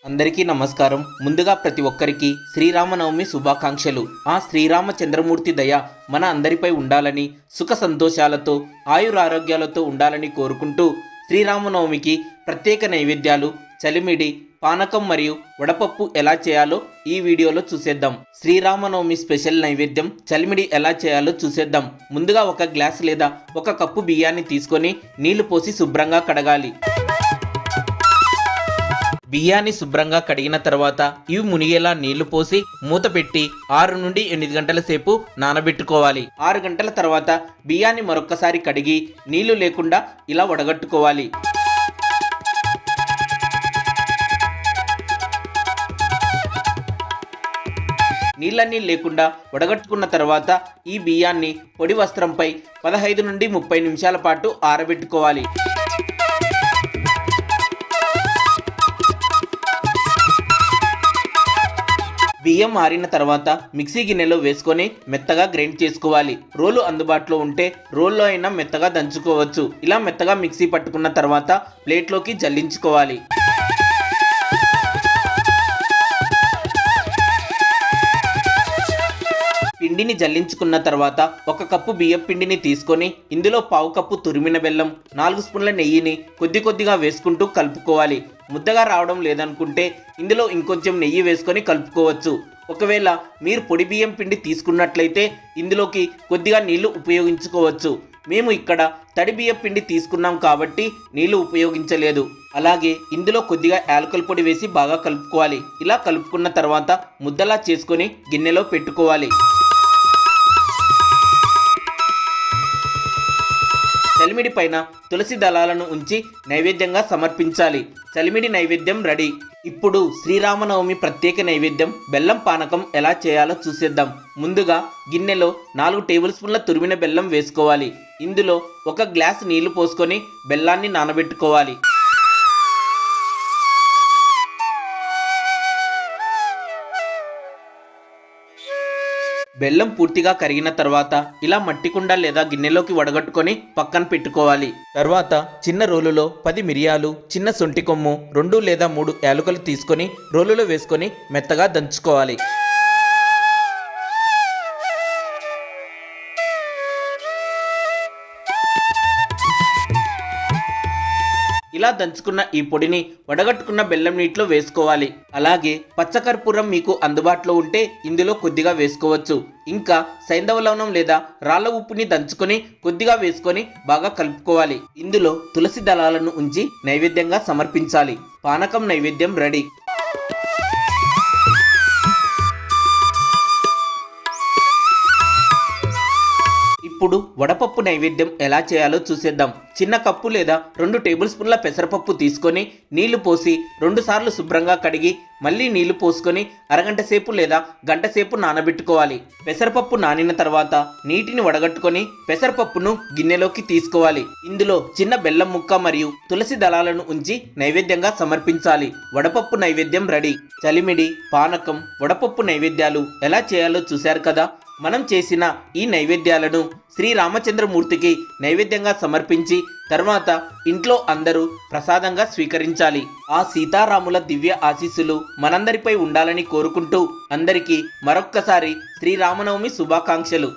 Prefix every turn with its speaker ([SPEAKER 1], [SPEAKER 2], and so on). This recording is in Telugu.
[SPEAKER 1] అందరికీ నమస్కారం. ముందుగా ప్రతి ఒక్కరికి శ్రీరామనవమి శుభాకాంక్షలు. ఆ శ్రీరామచంద్రమూర్తి దయ మన అందరిపై ఉండాలని, సుఖ సంతోషాలతో, ఆయురారోగ్యాలతో ఉండాలని కోరుకుంటూ శ్రీరామనవమికి ప్రత్యేక నైవేద్యాలు చలిమిడి, పానకం మరియు వడపప్పు ఎలా చేయాలో ఈ వీడియోలో చూసేద్దాం. శ్రీరామనవమి స్పెషల్ నైవేద్యం చలిమిడి ఎలా చేయాలో చూసేద్దాం. ముందుగా ఒక గ్లాస్ లేదా ఒక కప్పు బియ్యాన్ని తీసుకొని నీళ్లు పోసి శుభ్రంగా కడగాలి. బియ్యాన్ని శుభ్రంగా కడిగిన తర్వాత ఇవి మునిగేలా నీళ్లు పోసి మూత పెట్టి 6 నుండి 8 గంటల సేపు నానబెట్టుకోవాలి. 6 గంటల తర్వాత బియ్యాన్ని మరొక్కసారి కడిగి నీళ్లు లేకుండా ఇలా వడగట్టుకోవాలి. నీళ్ళన్నీ లేకుండా వడగట్టుకున్న తర్వాత ఈ బియ్యాన్ని పొడి వస్త్రంపై 15 నుండి 30 నిమిషాల పాటు ఆరబెట్టుకోవాలి. బియ్యం ఆరిన తర్వాత మిక్సీ గిన్నెలో వేసుకొని మెత్తగా గ్రైండ్ చేసుకోవాలి. రోలు అందుబాటులో ఉంటే రోల్లో అయినా మెత్తగా దంచుకోవచ్చు. ఇలా మెత్తగా మిక్సీ పట్టుకున్న తర్వాత ప్లేట్లోకి జల్లించుకోవాలి. పిండిని జల్లించుకున్న తర్వాత 1 కప్పు బియ్యం పిండిని తీసుకొని ఇందులో 1/2 కప్పు తురిమిన బెల్లం, 4 స్పూన్ల నెయ్యిని కొద్దిగా వేసుకుంటూ కలుపుకోవాలి. ముద్దగా రావడం లేదనుకుంటే ఇందులో ఇంకొంచెం నెయ్యి వేసుకొని కలుపుకోవచ్చు. ఒకవేళ మీరు పొడి బియ్యం పిండి తీసుకున్నట్లయితే ఇందులోకి కొద్దిగా నీళ్లు ఉపయోగించుకోవచ్చు. మేము ఇక్కడ తడి బియ్యం పిండి తీసుకున్నాం కాబట్టి నీళ్లు ఉపయోగించలేదు. అలాగే ఇందులో కొద్దిగా యాలకుల పొడి వేసి బాగా కలుపుకోవాలి. ఇలా కలుపుకున్న తర్వాత ముద్దలా చేసుకొని గిన్నెలో పెట్టుకోవాలి. చలిమిడి పైన తులసి దళాలను ఉంచి నైవేద్యంగా సమర్పించాలి. చలిమిడి నైవేద్యం రెడీ. ఇప్పుడు శ్రీరామనవమి ప్రత్యేక నైవేద్యం బెల్లం పానకం ఎలా చేయాలో చూసేద్దాం. ముందుగా గిన్నెలో 4 టేబుల్ స్పూన్ల తురిమిన బెల్లం వేసుకోవాలి. ఇందులో 1 గ్లాస్ నీళ్లు పోసుకొని బెల్లాన్ని నానబెట్టుకోవాలి. బెల్లం పూర్తిగా కరిగిన తర్వాత ఇలా మట్టి కుండ లేదా గిన్నెలోకి వడగట్టుకొని పక్కన పెట్టుకోవాలి. తర్వాత చిన్న రోలులో 10 మిరియాలు, చిన్న సొంటి కొమ్ము, 2 లేదా 3 యాలకులు తీసుకొని రోలులో వేసుకొని మెత్తగా దంచుకోవాలి. ఇలా దంచుకున్న ఈ పొడిని వడగట్టుకున్న బెల్లం నీటిలో వేసుకోవాలి. అలాగే పచ్చకర్పూరం మీకు అందుబాటులో ఉంటే ఇందులో కొద్దిగా వేసుకోవచ్చు. ఇంకా సైంధవ లవణం లేదా రాళ్ళ ఉప్పుని దంచుకొని కొద్దిగా వేసుకొని బాగా కలుపుకోవాలి. ఇందులో తులసి దళాలను ఉంచి నైవేద్యంగా సమర్పించాలి. పానకం నైవేద్యం రెడీ. ఇప్పుడు వడపప్పు నైవేద్యం ఎలా చేయాలో చూసేద్దాం. చిన్న కప్పు లేదా 2 టేబుల్ స్పూన్ల పెసరపప్పు తీసుకొని నీళ్లు పోసి 2 సార్లు శుభ్రంగా కడిగి మళ్ళీ నీళ్లు పోసుకొని అరగంట సేపు లేదా గంట సేపు నానబెట్టుకోవాలి. పెసరపప్పు నానిన తర్వాత నీటిని వడగట్టుకొని పెసరపప్పును గిన్నెలోకి తీసుకోవాలి. ఇందులో చిన్న బెల్లం ముక్క మరియు తులసి దళాలను ఉంచి నైవేద్యంగా సమర్పించాలి. వడపప్పు నైవేద్యం రెడీ. చలిమిడి, పానకం, వడపప్పు నైవేద్యాలు ఎలా చేయాలో చూశారు కదా. మనం చేసిన ఈ నైవేద్యాలను శ్రీరామచంద్రమూర్తికి నైవేద్యంగా సమర్పించి తర్వాత ఇంట్లో అందరూ ప్రసాదంగా స్వీకరించాలి. ఆ సీతారాముల దివ్య ఆశీస్సులు మనందరిపై ఉండాలని కోరుకుంటూ అందరికీ మరొక్కసారి శ్రీరామనవమి శుభాకాంక్షలు.